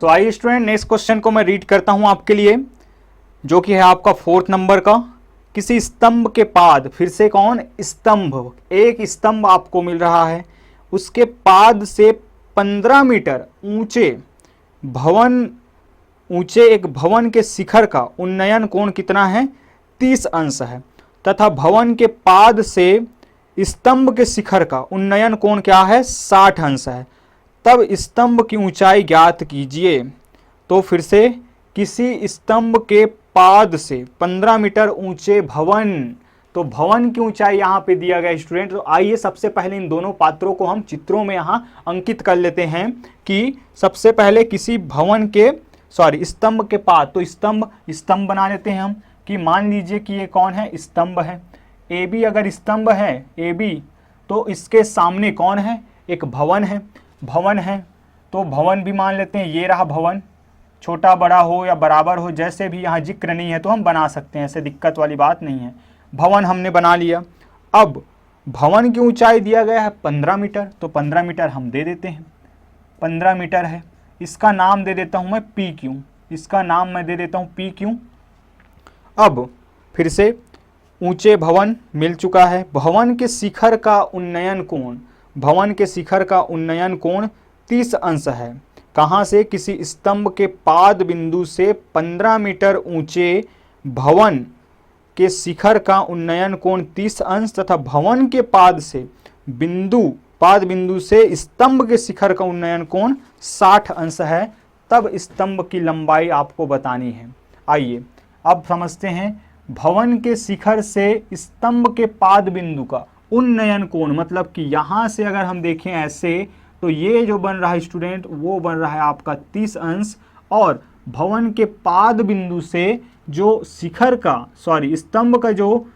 तो आइए student, next question को मैं रीड करता हूं आपके लिए, जो कि है आपका 4th नंबर का। किसी स्तंभ के पाद, फिर से कौन स्तंभ, एक स्तंभ आपको मिल रहा है, उसके पाद से 15 मीटर ऊंचे एक भवन के शिखर का उन्नयन कोण कितना है, 30 अंश है, तथा भवन के पाद से स्तंभ के शिखर का उन्नयन कोण क्या है, 60 अंश है। तब स्तंभ की ऊंचाई ज्ञात कीजिए। तो फिर से, किसी स्तंभ के पाद से 15 मीटर ऊंचे भवन, तो भवन की ऊंचाई यहां पे दिया गया स्टूडेंट। तो आइए सबसे पहले इन दोनों पात्रों को हम चित्रों में यहां अंकित कर लेते हैं कि सबसे पहले किसी भवन के स्तंभ के पाद, तो स्तंभ बना लेते हैं हम कि मान लीजिए कि ये कौन है, स्तंभ है। ए बी अगर स्तंभ है ए बी, तो इसके सामने कौन है, एक भवन है। तो भवन भी मान लेते हैं, ये रहा भवन, छोटा बड़ा हो या बराबर हो, जैसे भी यहाँ जिक्र नहीं है तो हम बना सकते हैं, ऐसे दिक्कत वाली बात नहीं है। भवन हमने बना लिया। अब भवन की ऊंचाई दिया गया है 15 मीटर, तो 15 मीटर हम दे देते हैं, 15 मीटर है। इसका नाम दे देता हूँ मैं पी क्यू, इसका नाम मैं दे देता हूँ पी क्यू। अब फिर से ऊंचे भवन मिल चुका है। भवन के शिखर का उन्नयन कोण 30 अंश है। कहाँ से, किसी स्तंभ के पाद बिंदु से 15 मीटर ऊंचे भवन के शिखर का उन्नयन कोण 30 अंश तथा भवन के पाद बिंदु से स्तंभ के शिखर का उन्नयन कोण 60 अंश है। तब स्तंभ की लंबाई आपको बतानी है। आइए अब समझते हैं, भवन के शिखर से स्तंभ के पाद बिंदु का उन्नयन कोण, मतलब कि यहां से अगर हम देखें ऐसे, तो ये जो बन रहा है स्टूडेंट, वो बन रहा है आपका 30 अंश, और भवन के पाद बिंदु से जो स्तंभ का जो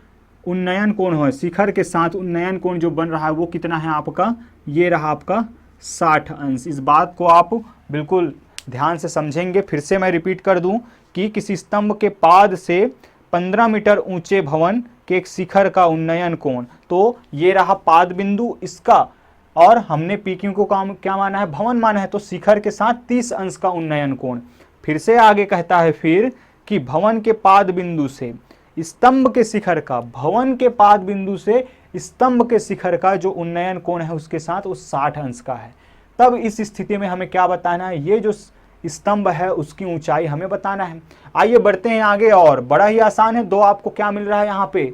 उन्नयन कोण है, शिखर के साथ उन्नयन कोण जो बन रहा है वो कितना है आपका, ये रहा आपका 60 अंश। इस बात को आप बिल्कुल ध्यान से समझेंगे। फिर से मैं रिपीट कर दूं कि किसी स्तंभ के पाद से 15 मीटर ऊंचे भवन के एक शिखर का उन्नयन कोण, तो ये रहा पाद बिंदु इसका, और हमने पी क्यू को क्या माना है, भवन माना है, तो शिखर के साथ 30 अंश का उन्नयन कोण। फिर से आगे कहता है फिर कि भवन के पाद बिंदु से स्तंभ के शिखर का, भवन के पाद बिंदु से स्तंभ के शिखर का जो उन्नयन कोण है उसके साथ वो 60 अंश का है। तब इस स्थिति में हमें क्या बताना है, ये जो स्तंभ है उसकी ऊंचाई हमें बताना है। आइए बढ़ते हैं आगे, और बड़ा ही आसान है। दो आपको क्या मिल रहा है, यहाँ पे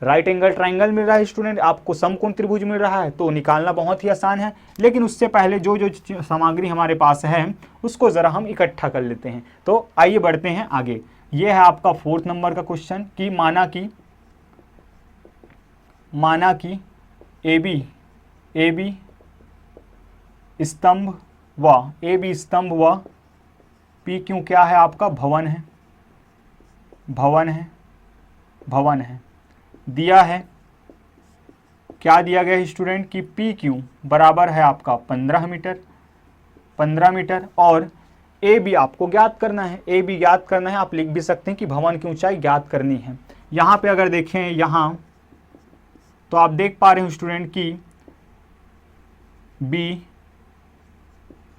राइट एंगल ट्राइंगल मिल रहा है स्टूडेंट, आपको समकोण त्रिभुज मिल रहा है, तो निकालना बहुत ही आसान है। लेकिन उससे पहले जो जो सामग्री हमारे पास है उसको जरा हम इकट्ठा कर लेते हैं। तो आइए बढ़ते हैं आगे। ये है आपका 4th नंबर का क्वेश्चन कि माना कि ए बी स्तंभ व पी क्यू क्या है आपका, भवन है। दिया है, क्या दिया गया है स्टूडेंट कि पी क्यू बराबर है आपका 15 मीटर, और ए बी आपको ज्ञात करना है। आप लिख भी सकते हैं कि भवन की ऊंचाई ज्ञात करनी है। यहाँ पे अगर देखें यहाँ, तो आप देख पा रहे हो स्टूडेंट कि B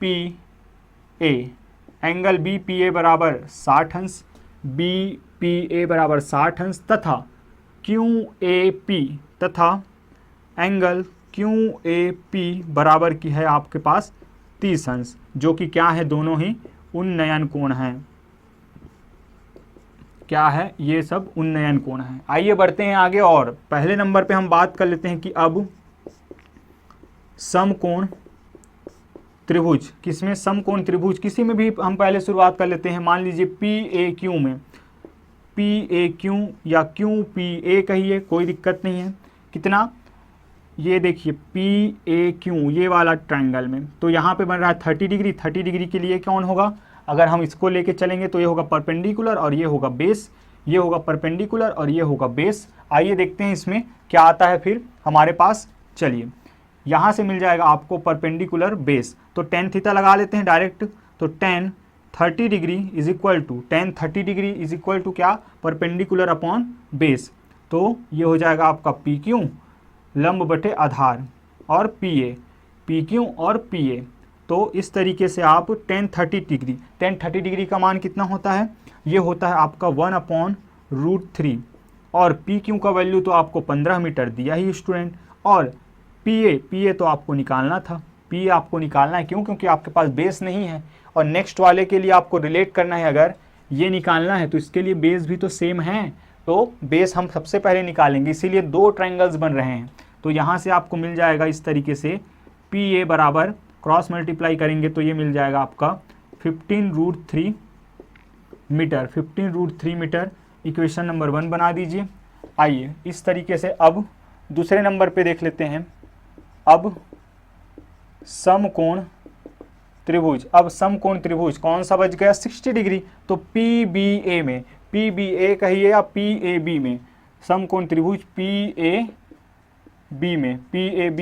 P A, angle B P A बराबर 60 अंश, बी पी ए बराबर 60 अंश, तथा क्यू ए पी, तथा एंगल क्यू ए पी बराबर की है आपके पास 30 अंश, जो कि क्या है, दोनों ही उन्नयन कोण हैं। क्या है, ये सब उन्नयन कोण हैं। आइए बढ़ते हैं आगे, और पहले नंबर पे हम बात कर लेते हैं कि अब समकोण त्रिभुज, किसमें, समकोण त्रिभुज किसी में भी हम पहले शुरुआत कर लेते हैं। मान लीजिए पी ए क्यू में, पी ए क्यू या क्यू पी ए कहिए, कोई दिक्कत नहीं है। कितना, ये देखिए पी ए क्यू, ये वाला ट्रायंगल में, तो यहाँ पे बन रहा है 30 डिग्री। 30 डिग्री के लिए कौन होगा, अगर हम इसको लेके चलेंगे तो ये होगा परपेंडिकुलर और ये होगा बेस, ये होगा परपेंडिकुलर और ये होगा बेस। आइए देखते हैं इसमें क्या आता है फिर हमारे पास। चलिए, यहाँ से मिल जाएगा आपको परपेंडिकुलर बेस, तो tan थीटा लगा लेते हैं डायरेक्ट। तो tan 30 degree is equal to क्या, परपेंडिकुलर अपॉन बेस, तो ये हो जाएगा आपका पी क्यू लंब बटे आधार, और पी क्यू और पी ए, तो इस तरीके से आप tan 30 डिग्री का मान कितना होता है, ये होता है आपका 1/√3 और पी क्यू का वैल्यू तो आपको 15 मीटर दिया ही स्टूडेंट। और पी ए तो आपको निकालना था, पी आपको निकालना है क्यों, क्योंकि आपके पास बेस नहीं है और नेक्स्ट वाले के लिए आपको रिलेट करना है, अगर ये निकालना है तो इसके लिए बेस भी तो सेम है, तो बेस हम सबसे पहले निकालेंगे, इसीलिए 2 ट्रायंगल्स बन रहे हैं। तो यहाँ से आपको मिल जाएगा इस तरीके से पी ए बराबर क्रॉस मल्टीप्लाई करेंगे तो ये मिल जाएगा आपका 15√3 मीटर, 15√3 मीटर। इक्वेशन नंबर 1 बना दीजिए। आइए इस तरीके से अब दूसरे नंबर पे देख लेते हैं। अब समकोण त्रिभुज, अब समकोण त्रिभुज कौन सा बच गया, 60 डिग्री। तो पी बी ए में, पी बी ए कहिए या पी ए बी में, समकोण त्रिभुज पी ए बी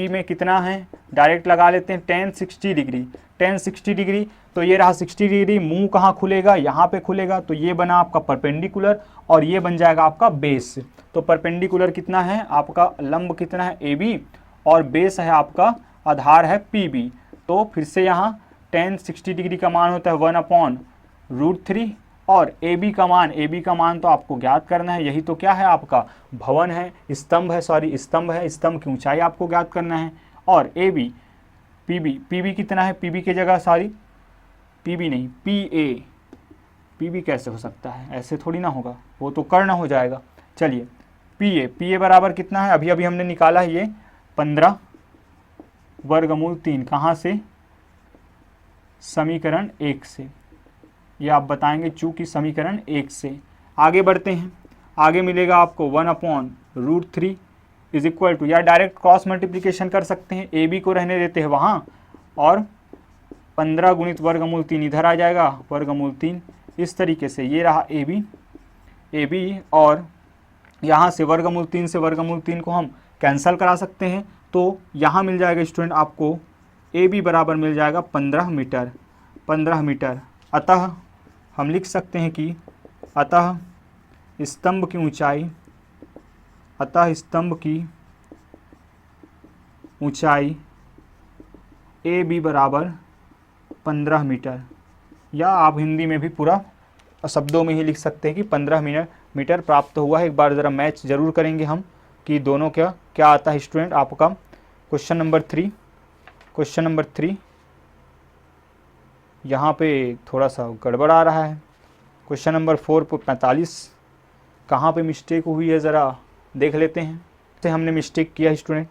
में कितना है, डायरेक्ट लगा लेते हैं tan 60 डिग्री, tan 60 डिग्री। तो ये रहा 60 डिग्री, मुंह कहाँ खुलेगा, यहाँ पे खुलेगा, तो ये बना आपका परपेंडिकुलर और ये बन जाएगा आपका बेस। तो परपेंडिकुलर कितना है आपका, लंब कितना है AB और बेस है आपका, आधार है PB। तो फिर से यहाँ tan 60 डिग्री का मान होता है 1/√3 और AB का मान तो आपको ज्ञात करना है, यही तो क्या है आपका भवन है, स्तंभ है, सॉरी स्तंभ है, स्तंभ की ऊंचाई आपको ज्ञात करना है। और AB PB कितना है, PB की जगह सॉरी PB नहीं PB कैसे हो सकता है, ऐसे थोड़ी ना होगा, वो तो कर्ण हो जाएगा। चलिए PA बराबर कितना है, अभी हमने निकाला है ये 15√3, कहाँ से, समीकरण 1 से, ये आप बताएंगे चूँकि समीकरण 1 से। आगे बढ़ते हैं, आगे मिलेगा आपको 1/√3 इज इक्वल टू, या डायरेक्ट क्रॉस मल्टीप्लिकेशन कर सकते हैं, AB को रहने देते हैं वहाँ और 15 गुणित वर्गमूल 3 इधर आ जाएगा, वर्गमूल 3 इस तरीके से। ये रहा AB और यहाँ से वर्गमूल 3 से वर्गमूल 3 को हम कैंसल करा सकते हैं, तो यहाँ मिल जाएगा स्टूडेंट आपको AB बराबर मिल जाएगा 15 मीटर। अतः हम लिख सकते हैं कि अतः स्तंभ की ऊंचाई AB बराबर 15 मीटर, या आप हिंदी में भी पूरा शब्दों में ही लिख सकते हैं कि 15 मीटर प्राप्त हुआ है। एक बार ज़रा मैच ज़रूर करेंगे हम कि दोनों क्या आता है स्टूडेंट आपका। क्वेश्चन नंबर 3 यहाँ पे थोड़ा सा गड़बड़ आ रहा है। क्वेश्चन नंबर 4 पर 45 कहाँ पे मिस्टेक हुई है ज़रा देख लेते हैं। तो हमने मिस्टेक किया है स्टूडेंट,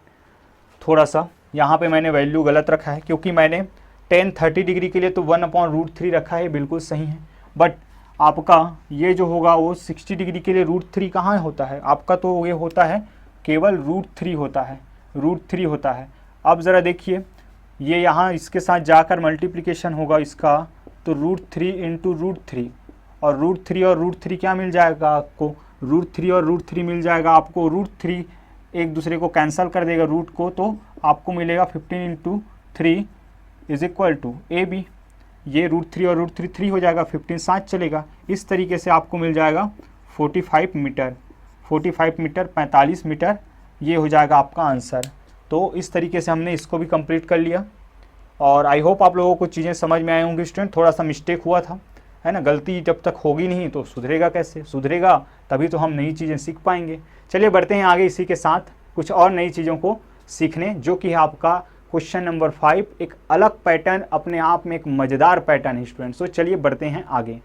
थोड़ा सा यहाँ पे मैंने वैल्यू गलत रखा है, क्योंकि मैंने tan 30 डिग्री के लिए तो 1/√3 रखा है, बिल्कुल सही है, बट आपका ये जो होगा वो 60 डिग्री के लिए √3 कहाँ होता है आपका, तो ये होता है केवल √3 होता है। अब ज़रा देखिए, ये यहाँ इसके साथ जाकर मल्टीप्लिकेशन होगा इसका, तो √3 × √3 और √3 क्या मिल जाएगा आपको, √3 और √3 मिल जाएगा आपको, √3 एक दूसरे को कैंसिल कर देगा रूट को, तो आपको मिलेगा 15 × 3 इज इक्वल टू AB। ये √3 और √3 3 हो जाएगा, 15 साथ चलेगा, इस तरीके से आपको मिल जाएगा 45 मीटर, 45 मीटर ये हो जाएगा आपका आंसर। तो इस तरीके से हमने इसको भी कंप्लीट कर लिया और आई होप आप लोगों को चीज़ें समझ में आए होंगी स्टूडेंट। थोड़ा सा मिस्टेक हुआ था, है ना, गलती जब तक होगी नहीं तो सुधरेगा कैसे, सुधरेगा तभी तो हम नई चीज़ें सीख पाएंगे। चलिए बढ़ते हैं आगे इसी के साथ कुछ और नई चीज़ों को सीखने, जो कि है आपका क्वेश्चन नंबर 5, एक अलग पैटर्न, अपने आप में एक मज़ेदार पैटर्न है स्टूडेंट्स। तो चलिए बढ़ते हैं आगे।